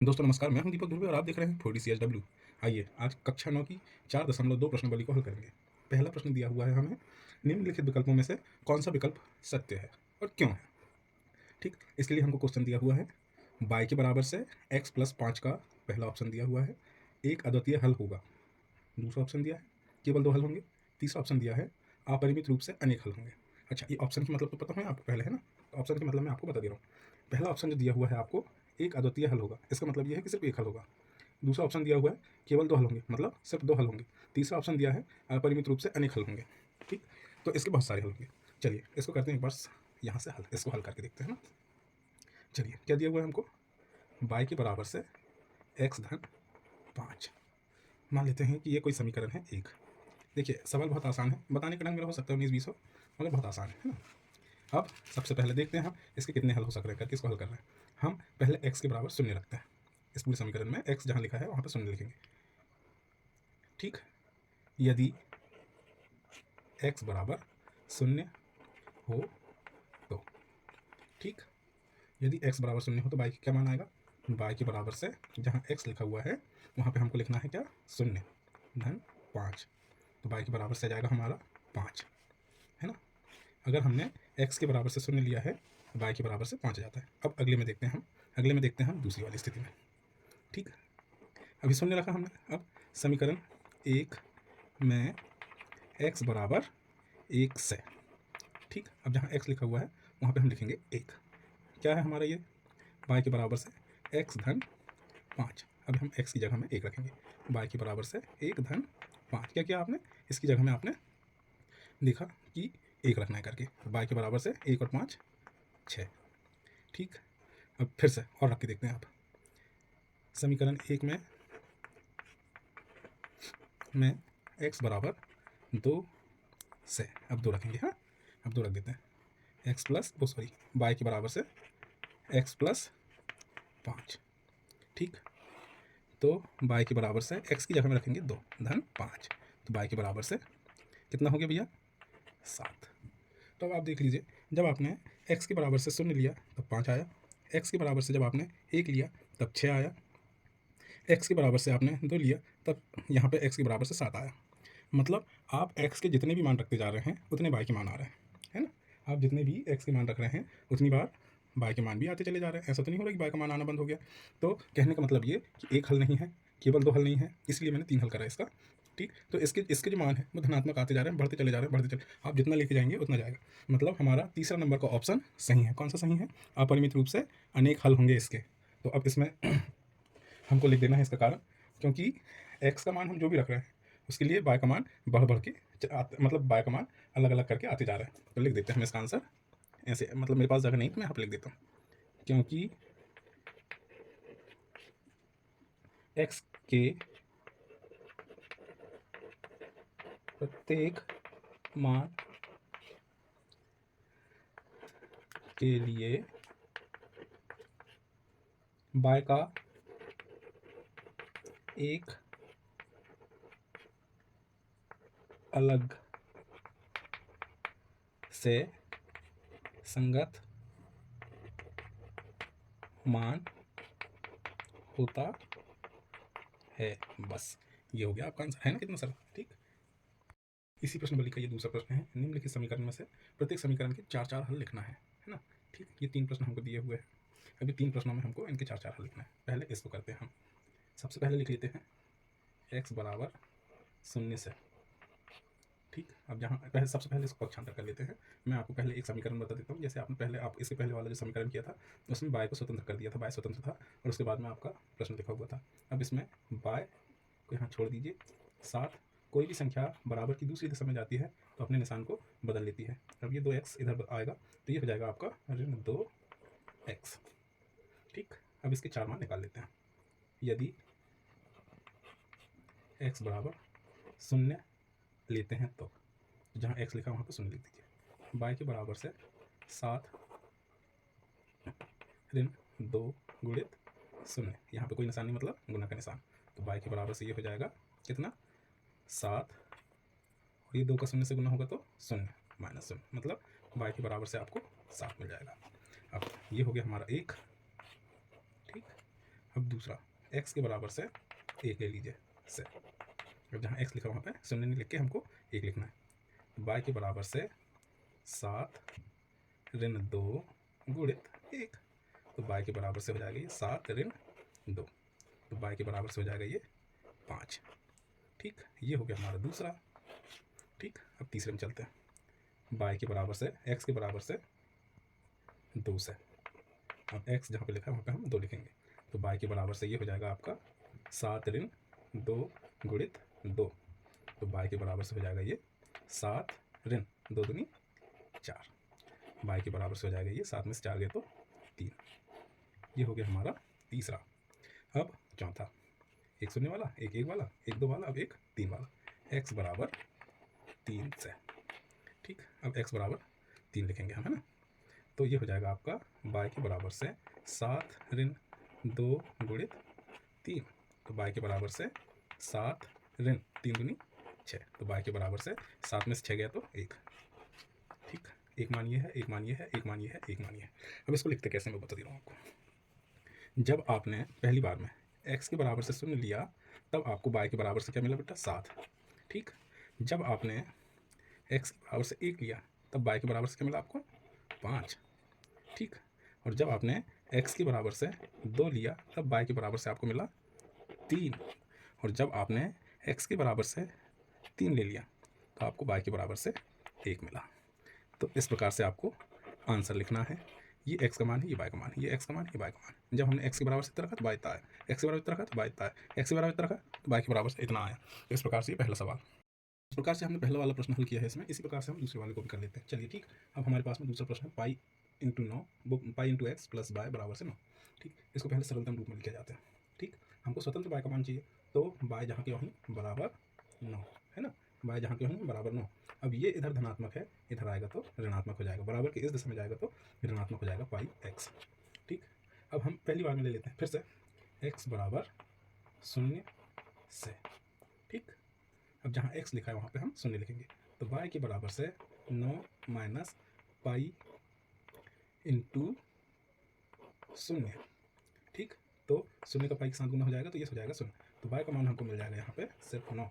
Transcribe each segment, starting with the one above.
दोस्तों नमस्कार, मैं हूं दीपक ध्रुवे और आप देख रहे हैं फूडी CSW। आइए आज कक्षा 9 की 4.2 प्रश्नावली को हल करेंगे। पहला प्रश्न दिया हुआ है हमें, निम्नलिखित विकल्पों में से कौन सा विकल्प सत्य है और क्यों है। ठीक, इसके लिए हमको क्वेश्चन दिया हुआ है y के बराबर से x प्लस 5 का पहला ऑप्शन दिया हुआ है, एक अद्वितीय हल होगा। दूसरा ऑप्शन दिया है केवल 2 हल होंगे। तीसरा ऑप्शन दिया है अपरिमित रूप से अनेक हल होंगे। अच्छा, ये ऑप्शन के मतलब तो पता है आपको पहले, है ना। ऑप्शन के मतलब मैं आपको बता दे रहा हूँ। पहला ऑप्शन जो दिया हुआ है आपको, एक अद्वितीय हल होगा, इसका मतलब ये है कि सिर्फ एक हल होगा। दूसरा ऑप्शन दिया हुआ है केवल 2 हल होंगे, मतलब सिर्फ 2 हल होंगे। तीसरा ऑप्शन दिया है अपरिमित रूप से अनेक हल होंगे। ठीक, तो इसके बहुत सारे हल होंगे। चलिए इसको करते हैं एक बार यहाँ से हल, इसको हल करके देखते हैं ना। चलिए क्या दिया हुआ है हमको, y के बराबर से x धन 5। मान लेते हैं कि ये कोई समीकरण है एक। देखिए सवाल बहुत आसान है, बताने का ढंग मेरा हो सकता है 19-20 हो, मगर बहुत आसान है ना। अब सबसे पहले देखते हैं हम इसके कितने हल हो सक रहे हैं, करके इसको हल कर रहे हैं। हम पहले x के बराबर शून्य रखते हैं। इस पूरे समीकरण में x जहाँ लिखा है वहाँ पर शून्य लिखेंगे। ठीक, यदि x बराबर शून्य हो तो, ठीक, यदि x बराबर शून्य हो तो y क्या मान आएगा, y के बराबर से जहाँ x लिखा हुआ है वहाँ पे हमको लिखना है क्या, शून्य धन 5। तो y के बराबर से आ जाएगा हमारा 5, है ना। अगर हमने x के बराबर से शून्य लिया है, y के बराबर से 5 आ जाता है। अब अगले में देखते हैं हम दूसरी वाली स्थिति में। ठीक, अभी शून्य रखा हमने। अब समीकरण एक में x बराबर 1 से, ठीक, अब जहाँ x लिखा हुआ है वहाँ पे हम लिखेंगे 1। क्या है हमारा ये, y के बराबर से x धन 5। अब हम x की जगह में 1 रखेंगे, y के बराबर से 1 धन 5। क्या किया आपने, इसकी जगह में आपने लिखा कि 1 रखना है करके। y के बराबर से 1 और 5 6। ठीक, अब फिर से और रख के देखते हैं आप। समीकरण एक में x बराबर 2 से, अब 2 रखेंगे। हाँ, अब 2 रख देते हैं। x प्लस y के बराबर से x प्लस 5। ठीक, तो y के बराबर से x की जगह में रखेंगे 2 धन 5। तो y के बराबर से कितना हो गया भैया, 7। तो अब आप देख लीजिए, जब आपने x के बराबर से शून्य लिया तब 5 आया, x के बराबर से जब आपने 1 लिया तब 6 आया, x के बराबर से आपने 2 लिया तब यहाँ पे x के बराबर से 7 आया। मतलब आप x के जितने भी मान रखते जा रहे हैं उतने y के मान आ रहे हैं, है ना। आप जितने भी x के मान रख रहे हैं उतनी बार y के मान भी आते चले जा रहे हैं। ऐसा तो नहीं हो रहा कि y का मान आना बंद हो गया। तो कहने का मतलब ये कि एक हल नहीं है, केवल 2 हल नहीं है, इसलिए मैंने 3 हल करा इसका। ठीक, तो इसके जो मान है वो धनात्मक आते जा रहे हैं, बढ़ते चले जा रहे हैं, बढ़ते चले, आप जितना लेके जाएंगे उतना जाएगा। मतलब हमारा तीसरा नंबर का ऑप्शन सही है। कौन सा सही है, अपरिमित रूप से अनेक हल होंगे इसके। तो अब इसमें हमको लिख देना है इसका कारण, क्योंकि x का मान हम जो भी रख रहे हैं उसके लिए y का मान बढ़ बढ़ के मतलब y का मान अलग अलग करके आते जा रहे हैं। तो लिख देते हैं हम इसका आंसर ऐसे, मतलब मेरे पास जगह नहीं तो मैं यहाँ पर लिख देता हूँ, क्योंकि x के प्रत्येक मान के लिए y का एक अलग से संगत मान होता है। बस ये हो गया आपका आंसर, है ना, कितना सरल। ठीक, इसी प्रश्नावली का ये दूसरा प्रश्न है, निम्नलिखित समीकरण में से प्रत्येक समीकरण के 4-4 हल लिखना है ना। ठीक, ये 3 प्रश्न हमको दिए हुए हैं। अभी 3 प्रश्नों में हमको इनके 4-4 हल लिखना है। पहले इसको करते हैं हम। सबसे पहले लिख लेते हैं x बराबर 0 से। ठीक, अब जहाँ पहले सबसे पहले इसको पक्षांतर कर लेते हैं। मैं आपको पहले एक समीकरण बता देता हूँ। जैसे आपने पहले आप इसके पहले वाला जो समीकरण किया था उसमें y को स्वतंत्र कर दिया था, y स्वतंत्र था, और उसके बाद में आपका प्रश्न लिखा हुआ था। अब इसमें y को यहाँ छोड़ दीजिए, साथ कोई भी संख्या बराबर की दूसरी दिशा में जाती है तो अपने निशान को बदल लेती है। अब ये 2x इधर आएगा तो ये हो जाएगा आपका ऋण 2x। ठीक, अब इसके 4 मान निकाल लेते हैं। यदि x बराबर 0 लेते हैं तो जहाँ x लिखा वहाँ पर 0 लिख दीजिए। y के बराबर से 7 ऋण 2 गुणित 0, यहाँ पे कोई निशान नहीं, मतलब गुना का निशान। तो y के बराबर से ये हो जाएगा कितना, 7, और ये 2 का 0 से गुना होगा तो 0 माइनस 0, मतलब y के बराबर से आपको 7 मिल जाएगा। अब ये हो गया हमारा 1। ठीक, अब दूसरा x के बराबर से 1 ले लीजिए से। अब जहाँ x लिखा वहाँ पे शून्य नहीं लिख के हमको 1 लिखना है। तो y के बराबर से 7 ऋण 2 गुणित 1। तो y के बराबर से हो जाएगा ये 7 ऋण 2। तो y के बराबर से हो जाएगा ये 5। ठीक, ये हो गया हमारा दूसरा। ठीक, अब तीसरे में चलते हैं। y के बराबर से x के बराबर से 2 से। अब x जहाँ पे लिखा है वहाँ पे हम 2 लिखेंगे। तो y के बराबर से ये हो जाएगा आपका 7 ऋण 2 गुणित 2। तो y के बराबर से हो जाएगा ये 7 ऋण 2 दूनी 4। y के बराबर से हो जाएगा ये 7 में से 4 गए तो 3। ये हो गया हमारा तीसरा। अब चौथा, एक शून्य वाला, एक 1 वाला, एक 2 वाला, अब एक 3 वाला। x बराबर 3 से। ठीक, अब x बराबर 3 लिखेंगे हम, है ना। तो ये हो जाएगा आपका y के बराबर से 7 ऋण 2 गुणित 3। तो y के बराबर से 7 ऋण 3 दूनी 6। तो y के बराबर से 7 में से 6 गया तो 1। ठीक, एक मान ये है, एक मान ये है, एक मान ये है, एक मान ये है। अब इसको लिखते कैसे मैं बता दे रहा हूँ आपको। जब आपने पहली बार में x के बराबर से शून्य लिया तब आपको y के बराबर से क्या मिला बेटा 7। ठीक, जब आपने x के बराबर से 1 लिया तब y के बराबर से क्या मिला आपको 5। ठीक, और जब आपने x के बराबर से 2 लिया तब y के बराबर से आपको मिला 3। और जब आपने x के बराबर से 3 ले लिया तो आपको y के बराबर से 1 मिला। तो इस प्रकार से आपको आंसर लिखना है। ये x का मान है, ये y का मान है, ये x का मान है, ये y का मान है। जब हमने x के बराबर से इतना रखा तो y इतना आया, x के बराबर इतना रखा तो y इतना आया, x के बराबर इतना रखा तो y के बराबर से इतना आया। तो इस प्रकार से ये पहला सवाल। इस प्रकार से हमने पहला वाला प्रश्न हल किया है इसमें। इसी प्रकार से हम दूसरे वाले को भी कर लेते हैं। चलिए ठीक, अब हमारे पास में दूसरा प्रश्न है pi into 9 pi into x plus y बराबर से 9। ठीक, इसको पहले सरलतम रूप में लिखे जाते हैं। ठीक, हमको स्वतंत्र वाई का मान चाहिए, तो वाई जहाँ के वहीं बराबर 9, है ना। वाई जहाँ के वहीं बराबर 9। अब ये इधर धनात्मक है, इधर आएगा तो ऋणात्मक हो जाएगा, बराबर के इस दिशा में जाएगा तो ऋणात्मक हो जाएगा पाई एक्स। ठीक, अब हम पहली बार में ले लेते हैं फिर से एक्स बराबर 0 से। ठीक, अब जहाँ x लिखा है वहाँ पे हम 0 लिखेंगे। तो y के बराबर से 9 माइनस पाई इंटू 0। ठीक, तो 0 का पाई के साथ गुना हो जाएगा तो ये हो जाएगा 0। तो y का मान हमको मिल जाएगा यहाँ पे सिर्फ 9।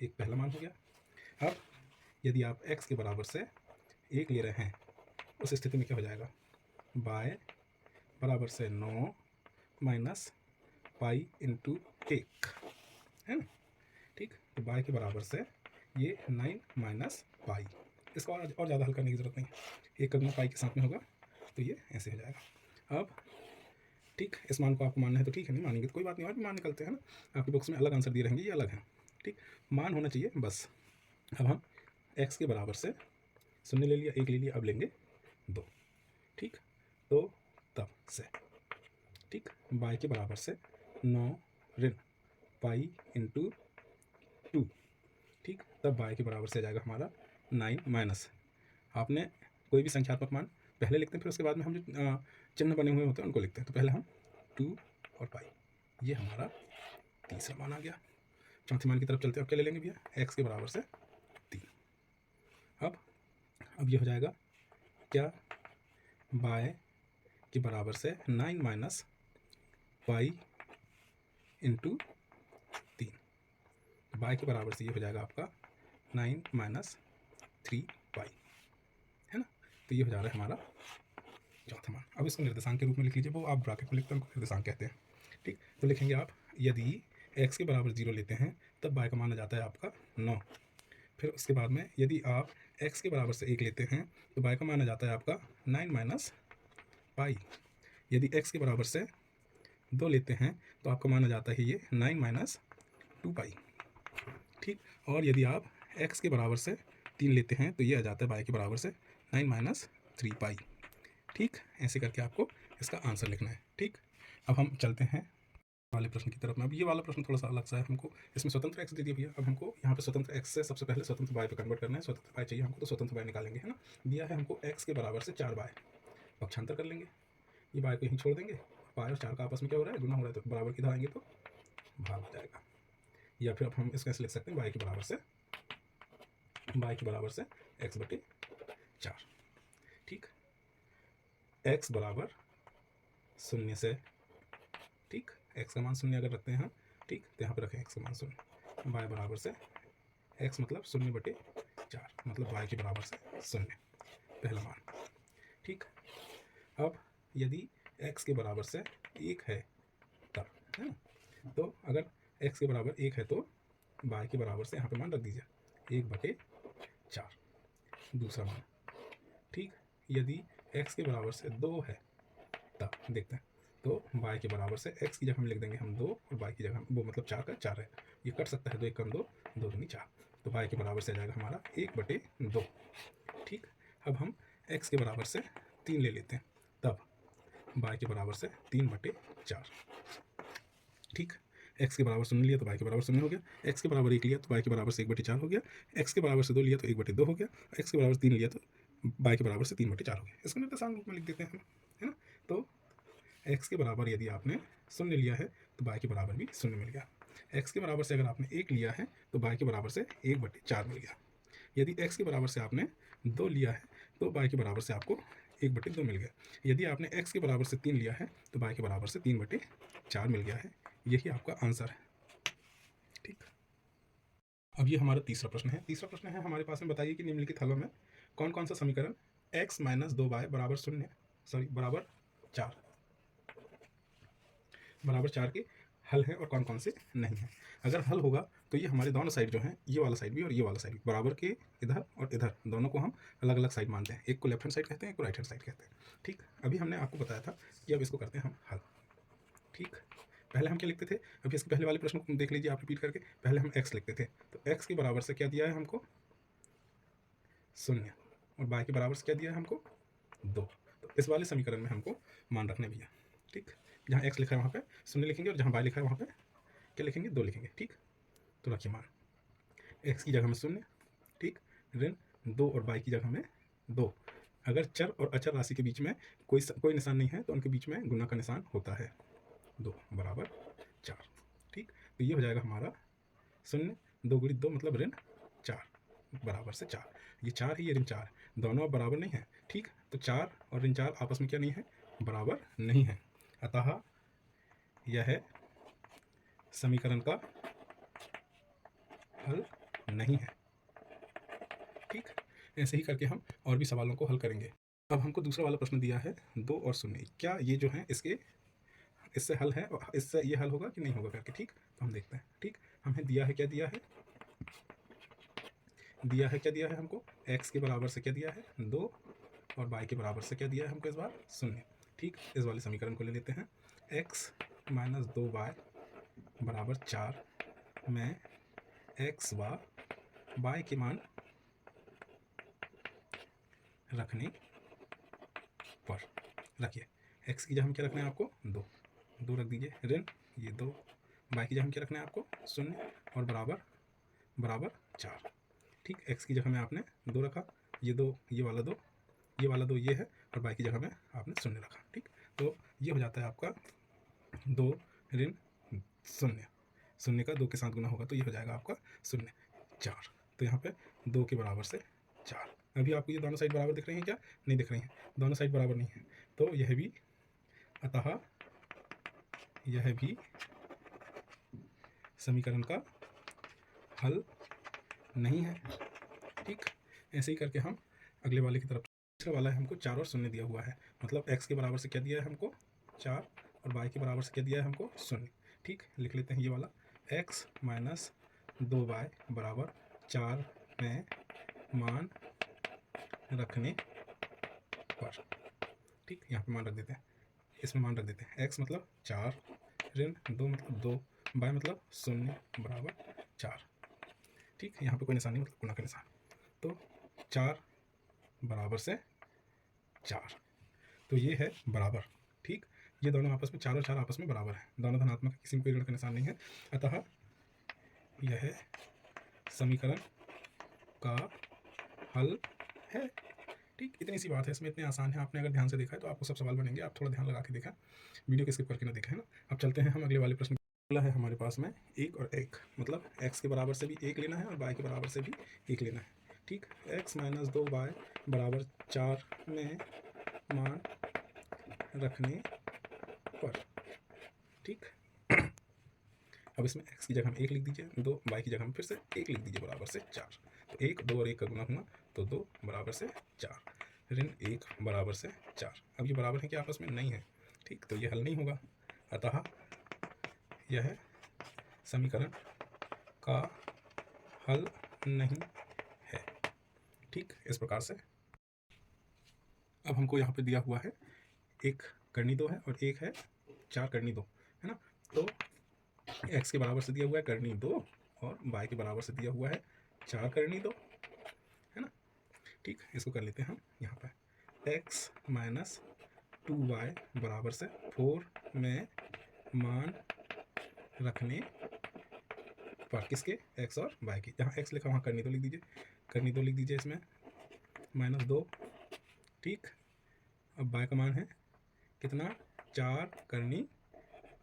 एक पहला मान हो गया। अब यदि आप x के बराबर से 1 ले रहे हैं उस स्थिति में क्या हो जाएगा, y बराबर से 9 माइनस पाई इंटू 1, है ना। ठीक, तो y के बराबर से ये 9 माइनस पाई। इसको और ज़्यादा हल करने की ज़रूरत नहीं है, एक का गुना पाई के साथ में होगा तो ये ऐसे हो जाएगा। अब ठीक, इस मान को आपको मानना है तो ठीक है, नहीं मानेंगे तो कोई बात नहीं, और भी मान निकलते हैं ना। आपके बॉक्स में अलग आंसर दिए रहेंगे, ये अलग है। ठीक, मान होना चाहिए बस। अब हम x के बराबर से 0 ले लिया, 1 ले लिया, अब लेंगे 2। ठीक, तो तब से ठीक y के बराबर से 9 ऋण पाई इंटू 2। ठीक, तब y के बराबर से आ जाएगा हमारा 9 माइनस, आपने कोई भी संख्यात्मक मान पहले लिखते हैं, फिर उसके बाद में हम जो चिन्ह बने हुए होते हैं उनको लिखते हैं। तो पहले हम 2 और पाई, ये हमारा तीसरा मान आ गया। चौथे मान की तरफ चलते हैं। अब क्या ले लेंगे भैया, x के बराबर से 3। अब ये हो जाएगा क्या, y के बराबर से 9 माइनस पाई इंटू 3। y के बराबर से ये हो जाएगा आपका 9 माइनस 3 पाई, है ना। तो ये हो जा रहा है हमारा चौथा मान। अब इसको निर्देशांक के रूप में लिख लीजिए, वो आप ब्रैकेट में लिखते हैं उनको निर्देशांक कहते हैं। ठीक, तो लिखेंगे आप यदि x के बराबर 0 लेते हैं तब y का मान आ जाता है आपका 9। फिर उसके बाद में यदि आप x के बराबर से 1 लेते हैं तो y का मान आ जाता है आपका 9 माइनस पाई। यदि x के बराबर से 2 लेते हैं तो आपका मान आ जाता है ये 9 माइनस 2 पाई। ठीक, और यदि आप x के बराबर से 3 लेते हैं तो ये आ जाता है y के बराबर से 9 माइनस 3 पाई। ठीक, ऐसे करके आपको इसका आंसर लिखना है। ठीक, अब हम चलते हैं वाले प्रश्न की तरफ में। अब ये वाला प्रश्न थोड़ा सा अलग सा है, हमको इसमें स्वतंत्र x दे दिया भैया। अब हमको यहाँ पे स्वतंत्र x से सबसे पहले स्वतंत्र y पे कन्वर्ट करना है। स्वतंत्र y चाहिए हमको तो स्वतंत्र y निकालेंगे, है ना। दिया है हमको x के बराबर से 4y, पक्षांतर कर लेंगे, ये y को यहीं छोड़ देंगे, y और 4 का आपस में क्या हो रहा है, गुना हो रहा है, तो बराबर की इधर आएंगे तो भाग हो जाएगा। या फिर अब हम इसको ऐसे लिख सकते हैं y के बराबर से x बटे 4। ठीक, x बराबर 0 से ठीक, x का मान शून्य अगर रखते हैं हम, ठीक, तो यहाँ पे रखें x का मान शून्य, y बराबर से x मतलब 0/4, मतलब y के बराबर से शून्य, पहला मान। ठीक, अब यदि x के बराबर से 1 है तब, है ना, तो अगर x के बराबर 1 है तो y के बराबर से यहाँ पे मान रख दीजिए 1/4, दूसरा मान। ठीक, यदि x के बराबर से 2 है तब देखते हैं, तो y के बराबर से x की जगह हम लिख देंगे हम 2 और y की जगह वो मतलब 4 का 4 है, ये कट सकता है, 2 1 कम 2, 2 दूनी 4, तो y के बराबर से आ जाएगा हमारा 1/2। ठीक, अब हम x के बराबर से 3 ले लेते हैं, तब y के बराबर से 3/4। ठीक, x के बराबर शून्य लिया तो y के बराबर शून्य हो गया, x के बराबर 1 लिया तो y के बराबर से 1/4 हो गया, x के बराबर से 2 लिया तो 1/2 हो गया, x के बराबर 3 लिया तो y के बराबर से 3/4 हो गया। इसको निर्देशांक रूप में लिख देते हैं हम, है ना। तो x के बराबर यदि आपने शून्य लिया है तो y के बराबर भी शून्य मिल गया, x के बराबर से अगर आपने 1 लिया है तो y के बराबर से 1/4 मिल गया, यदि x के बराबर से आपने 2 लिया है तो y के बराबर से आपको 1/2 मिल गया, यदि आपने x के बराबर से 3 लिया है तो y के बराबर से 3/4 मिल गया है। यही आपका आंसर है। ठीक, अब ये हमारा तीसरा प्रश्न है। तीसरा प्रश्न है हमारे पास में, बताइए कि निम्नलिखित हलों में कौन कौन सा समीकरण x माइनस 2y बराबर 4 के हल हैं और कौन कौन से नहीं हैं। अगर हल होगा तो ये हमारे दोनों साइड जो हैं, ये वाला साइड भी और ये वाला साइड भी, बराबर के इधर और इधर दोनों को हम अलग अलग साइड मानते हैं, एक को लेफ्ट हैंड साइड कहते हैं, एक को राइट हैंड साइड कहते हैं। ठीक, अभी हमने आपको बताया था कि अब इसको करते हैं हम हल। ठीक, पहले हम क्या लिखते थे, अभी इसके पहले वाले प्रश्न को देख लीजिए आप रिपीट करके, पहले हम x लिखते थे, तो x के बराबर से क्या दिया है हमको 0, और y के बराबर से क्या दिया है हमको 2, तो इस वाले समीकरण में हमको मान रखने भैया। ठीक, जहाँ x लिखा है वहाँ पे 0 लिखेंगे और जहाँ y लिखा है वहाँ पे क्या लिखेंगे 2 लिखेंगे। ठीक, तो रखिए मान x की जगह में 0, ठीक, ऋण 2 और y की जगह में 2। अगर चर और अचर राशि के बीच में कोई निशान नहीं है तो उनके बीच में गुना का निशान होता है, 2 बराबर 4। ठीक, तो ये हो जाएगा हमारा 0, 2 गुणित 2 मतलब ऋण 4 बराबर से 4, ये 4 है ये ऋण 4, दोनों बराबर नहीं है। ठीक, तो 4 और ऋण 4 आपस में क्या नहीं है, बराबर नहीं है, अतः यह समीकरण का हल नहीं है। ठीक, ऐसे ही करके हम और भी सवालों को हल करेंगे। अब हमको दूसरा वाला प्रश्न दिया है 2 और 0, क्या ये जो है इससे हल है, इससे ये हल होगा कि नहीं होगा करके। ठीक, तो हम देखते हैं। ठीक, हमें दिया है क्या दिया है, क्या दिया है हमको x के बराबर से क्या दिया है 2 और y के बराबर से क्या दिया है हमको इस बार 0। ठीक, इस वाले समीकरण को ले लेते हैं, x माइनस 2y बराबर 4 में x व y के मान रखने पर, रखिए x की जगह हम क्या रखना है आपको 2 रख दीजिए, ऋण ये 2, y की जगह हम क्या रखना है आपको 0 और बराबर 4। ठीक, x की जगह में आपने 2 रखा, ये 2 ये वाला 2 ये है, और y की जगह में आपने 0 रखा। ठीक, तो ये हो जाता है आपका 2 ऋण 0 का 2 के साथ गुना होगा तो ये हो जाएगा आपका 0 4, तो यहाँ पे 2 के बराबर से 4। अभी आपको ये दोनों साइड बराबर दिख रही हैं क्या, नहीं दिख रही हैं, दोनों साइड बराबर नहीं है, तो यह भी, अतः यह भी समीकरण का हल नहीं है। ठीक, ऐसे ही करके हम अगले वाले की तरफ, तीसरा वाला है हमको 4 और 0 दिया हुआ है, मतलब x के बराबर से क्या दिया है हमको 4 और y के बराबर से क्या दिया है हमको 0। ठीक, लिख लेते हैं ये वाला, x माइनस 2y बराबर 4 में मान रखने पर। ठीक, यहाँ पे मान रख देते हैं, इसमें मान रख देते हैं, x मतलब 4 ऋण 2 मतलब 2, y मतलब 0 बराबर 4। ठीक, यहाँ पे कोई निशान नहीं मतलब गुना का निशान, तो 4 बराबर से 4, तो ये है बराबर। ठीक, ये दोनों आपस में 4 और 4 आपस में बराबर है, दोनों धनात्मक है, किसी में कोई ऋण का निशान नहीं है, अतः यह समीकरण का हल है। ठीक, इतनी सी बात है इसमें, इतने आसान है, आपने अगर ध्यान से देखा है तो आपको सब सवाल बनेंगे, आप थोड़ा ध्यान लगा के देखा, वीडियो को स्किप करके ना देखा, है ना। अब चलते हैं हम अगले वाले प्रश्न, अगला है हमारे पास में 1 और 1, मतलब x के बराबर से भी 1 लेना है और y के बराबर से भी 1 लेना है। ठीक, x माइनस 2y बराबर 4 में मान रखने पर। ठीक। अब इसमें x की जगह में 1 लिख दीजिए, 2 y की जगह में फिर से 1 लिख दीजिए बराबर से 4। तो 1 2 और 1 का गुना हुआ तो 2 बराबर से 4, ऋण 1 बराबर से 4। अब ये बराबर है कि आपस में नहीं है, ठीक, तो ये हल नहीं होगा, अतः यह समीकरण का हल नहीं है, ठीक। इस प्रकार से अब हमको यहाँ पे दिया हुआ है 1 करनी 2 है और 1 है 4 करनी 2, है ना। तो x के बराबर से दिया हुआ है करनी 2 और y के बराबर से दिया हुआ है 4 करनी 2, है ना, ठीक। इसको कर लेते हैं हम यहाँ पर x माइनस 2y बराबर से 4 में मान रखने पर, किसके, x और y की। जहाँ x लिखा वहाँ करनी 2 लिख दीजिए, करनी 2 लिख दीजिए इसमें -2, ठीक। अब y का मान है कितना, 4 करनी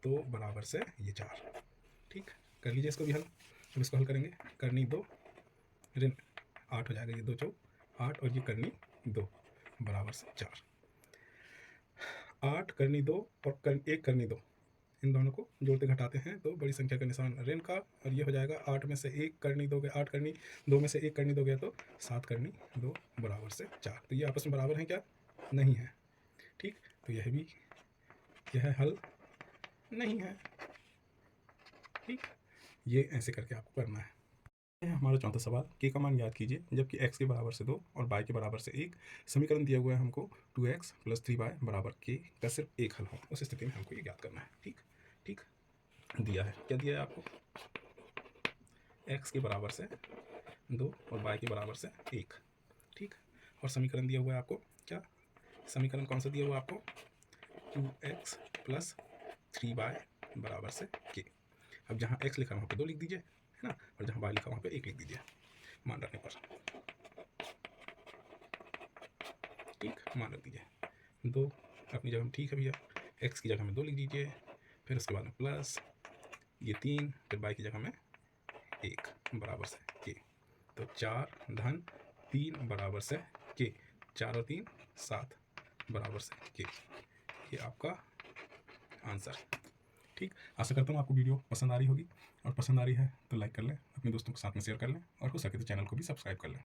2 बराबर से ये 4, ठीक। कर लीजिए इसको भी हल। अब इसको हल करेंगे, करनी 2 ऋण 8 हो जाएगा, ये 2 चौ 8 और ये करनी 2 बराबर से 4। 8 करनी 2 और 1 करनी 2, इन दोनों को जोड़ते घटाते हैं तो बड़ी संख्या का निशान ऋण का, और ये हो जाएगा 8 में से 1 करनी 2 गया, 8 करनी 2 में से 1 करनी 2 गया तो 7 करनी 2 बराबर से 4। तो ये आपस में बराबर हैं क्या, नहीं है, ठीक। तो यह हल नहीं है, ठीक। ये ऐसे करके आपको करना है। यह हमारा चौथा सवाल, k का मान ज्ञात कीजिए जबकि x के बराबर से 2 और y के बराबर से 1 समीकरण दिया हुआ है हमको 2x + 3y बराबर k का सिर्फ एक हल हो, उस स्थिति में हमको ये ज्ञात करना है, ठीक। ठीक, दिया है, क्या दिया है आपको, x के बराबर से 2 और y के बराबर से 1, ठीक। और समीकरण दिया हुआ है आपको क्या, समीकरण कौन सा दिया हुआ है आपको, 2x + 3y बराबर से k। अब जहाँ x लिखा है वहाँ पे 2 लिख दीजिए, है ना, और जहाँ y लिखा वहाँ पे 1 लिख दीजिए मान रखने पर, ठीक। मान रख दीजिए 2 अपनी जगह में, ठीक है भैया। x की जगह में 2 लिख दीजिए, फिर उसके बाद में प्लस ये 3, फिर y की जगह में 1 बराबर से k। तो 4 धन 3 बराबर से k, 4 और 3 7 बराबर से k, ये आपका आंसर, ठीक। आशा करता हूँ आपको वीडियो पसंद आ रही होगी, और पसंद आ रही है तो लाइक कर लें, अपने दोस्तों के साथ में शेयर कर लें, और हो सके तो चैनल को भी सब्सक्राइब कर लें।